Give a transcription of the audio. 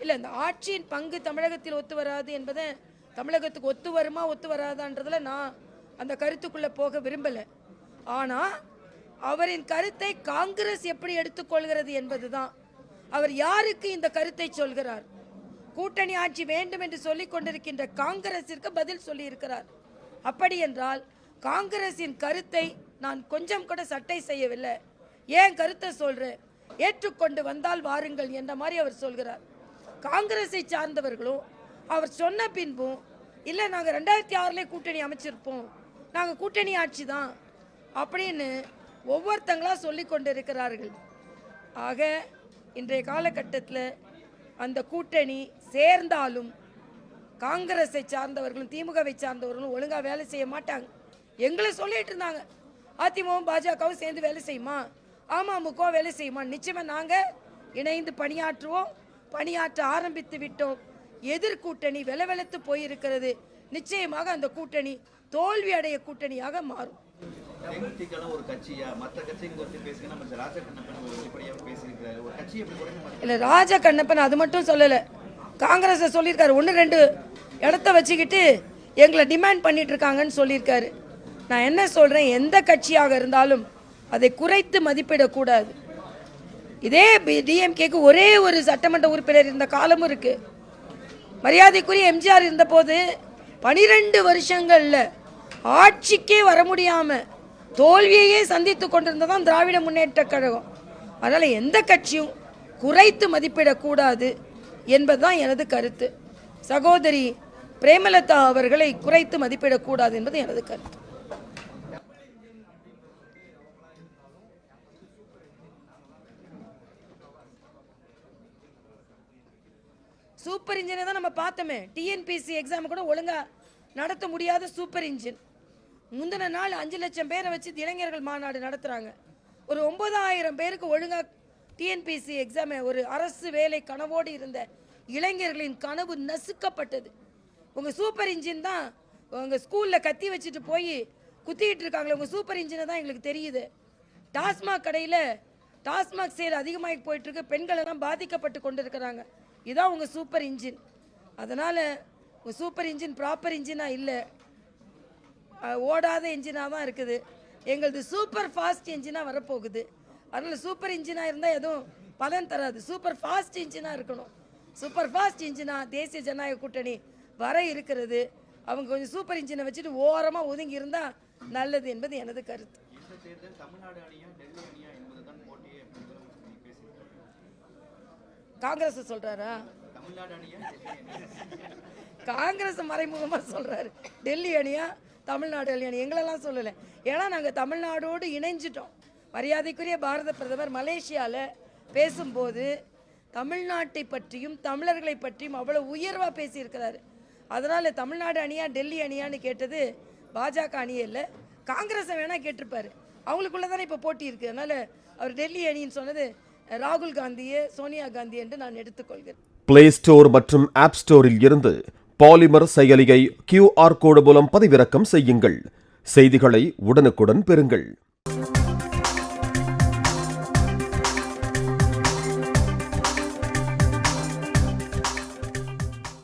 இல்லை, இந்த ஆட்சியின் பங்கு தமிழகத்தில் ஒத்து வராது என்பதை தமிழகத்துக்கு ஒத்து வருமா ஒத்து வராதான்றதுல நான் அந்த கருத்துக்குள்ளே போக விரும்பலை. ஆனால் அவரின் கருத்தை காங்கிரஸ் எப்படி எடுத்துக்கொள்கிறது என்பதுதான். அவர் யாருக்கு இந்த கருத்தை சொல்கிறார்? கூட்டணி ஆட்சி வேண்டும் என்று சொல்லிக் கொண்டிருக்கின்ற காங்கிரசிற்கு பதில் சொல்லியிருக்கிறார். அப்படி என்றால் காங்கிரசின் கருத்தை நான் கொஞ்சம் கூட சட்டை செய்யவில்லை. ஏன் கருத்தை சொல்கிறேன், ஏற்றுக்கொண்டு வந்தால் வாருங்கள் என்ற மாதிரி அவர் சொல்கிறார். காங்கிரஸை சார்ந்தவர்களும் அவர் சொன்ன பின்பும் இல்லை நாங்கள் 2006 கூட்டணி அமைச்சிருப்போம், நாங்கள் கூட்டணி ஆட்சி தான் அப்படின்னு ஒவ்வொருத்தங்களாக சொல்லி கொண்டு இருக்கிறார்கள். ஆக இன்றைய காலகட்டத்தில் அந்த கூட்டணி சேர்ந்தாலும் காங்கிரஸை சார்ந்தவர்களும் திமுகவை சார்ந்தவர்களும் ஒழுங்காக வேலை செய்ய மாட்டாங்க. எங்களை சொல்லிட்டு இருந்தாங்க, அதிமுகவும் பாஜகவும் சேர்ந்து வேலை செய்யுமா, அமமுக வேலை செய்யுமா. நிச்சயமாக நாங்கள் இணைந்து பணியாற்றுவோம், பணியாற்ற ஆரம்பித்து விட்டோம். எதிர்கூட்டணி வெலவெலத்து போயிருக்கிறது. நிச்சயமாக அந்த கூட்டணி தோல்வி அடைய கூட்டணியாக மாறும். இல்லை, ராஜா கண்ணப்பன் அது மட்டும் சொல்லலை, காங்கிரஸை சொல்லியிருக்காரு. 1-2 இடத்த வச்சுக்கிட்டு எங்களை டிமாண்ட் பண்ணிட்டு இருக்காங்கன்னு சொல்லியிருக்காரு. நான் என்ன சொல்கிறேன், எந்த கட்சியாக இருந்தாலும் அதை குறைத்து மதிப்பிடக்கூடாது. இதே டிஎம்கேக்கு ஒரே ஒரு சட்டமன்ற உறுப்பினர் இருந்த காலமும் இருக்கு. மரியாதைக்குரிய எம்ஜிஆர் இருந்தபோது 12 வருஷங்களில் ஆட்சிக்கே வர முடியாமல் தோல்வியையே சந்தித்து கொண்டிருந்ததான் திராவிட முன்னேற்ற கழகம். அதனால் எந்த கட்சியும் குறைத்து மதிப்பிடக்கூடாது என்பதுதான் எனது கருத்து. சகோதரி பிரேமலதா அவர்களை குறைத்து மதிப்பிடக்கூடாது என்பது எனது கருத்து. சூப்பர் இன்ஜினை தான் நம்ம பார்த்தோமே. டிஎன்பிசி எக்ஸாம் கூட ஒழுங்காக நடத்த முடியாத சூப்பர் இன்ஜின் முந்தின நாள் 5 லட்சம் பேரை வச்சு இளைஞர்கள் மாநாடு நடத்துகிறாங்க. ஒரு 9000 பேருக்கு ஒழுங்காக டிஎன்பிசி எக்ஸாமை ஒரு அரசு வேலை கனவோடு இருந்த இளைஞர்களின் கனவு நசுக்கப்பட்டது. உங்கள் சூப்பர் இன்ஜின் தான் உங்கள் ஸ்கூலில் கத்தி வச்சுட்டு போய் குத்திக்கிட்டு இருக்காங்களே, உங்கள் சூப்பர் இன்ஜினை தான் எங்களுக்கு தெரியுது. டாஸ்மாக் கடையில் டாஸ்மாக் சேல் அதிகமாகி போயிட்டுருக்கு, பெண்கள் எல்லாம் பாதிக்கப்பட்டு கொண்டு இருக்கிறாங்க. இதுதான் உங்கள் சூப்பர் இன்ஜின். அதனால் உங்கள் சூப்பர் இன்ஜின் ப்ராப்பர் இன்ஜினாக இல்லை, ஓடாத இன்ஜினாக தான் இருக்குது. எங்களது சூப்பர் ஃபாஸ்ட் இன்ஜினாக வரப்போகுது. அதனால் சூப்பர் இன்ஜினாக இருந்தால் எதுவும் பலன் தராது, சூப்பர் ஃபாஸ்ட் இன்ஜினாக இருக்கணும். சூப்பர் ஃபாஸ்ட் இன்ஜினாக தேசிய ஜனநாயக கூட்டணி வர இருக்கிறது. அவங்க கொஞ்சம் சூப்பர் இன்ஜினை வச்சுட்டு ஓரமாக ஒதுங்கி இருந்தால் நல்லது என்பது எனது கருத்து. காங்கிரஸ் சொல்றாரா? காங்கிரஸ் மறைமுகமாக சொல்றாரு. டெல்லி அணியா தமிழ்நாடு அணி, எங்களெல்லாம் சொல்லலை. ஏன்னா நாங்கள் தமிழ்நாடோடு இணைஞ்சிட்டோம். மரியாதைக்குரிய பாரத பிரதமர் மலேசியாவில் பேசும்போது தமிழ்நாட்டை பற்றியும் தமிழர்களை பற்றியும் அவ்வளோ உயர்வாக பேசியிருக்கிறாரு. அதனால் தமிழ்நாடு அணியா டெல்லி அணியான்னு கேட்டது பாஜக அணியே இல்லை, காங்கிரஸை வேணால் கேட்டிருப்பாரு. அவங்களுக்குள்ளே தானே இப்போ போட்டி இருக்குது. அதனால் அவர் டெல்லி அணின்னு சொன்னது ராகுல் காந்தியே சோனியா காந்தி என்று நான் எடுத்துக்கொள்கிறேன். பிளே ஸ்டோர் மற்றும் ஆப் ஸ்டோரில் இருந்து பாலிமர் செயலியை QR கோடு மூலம் பதிவிறக்கம் செய்யுங்கள். செய்திகளை உடனுக்குடன் பெறுங்கள்.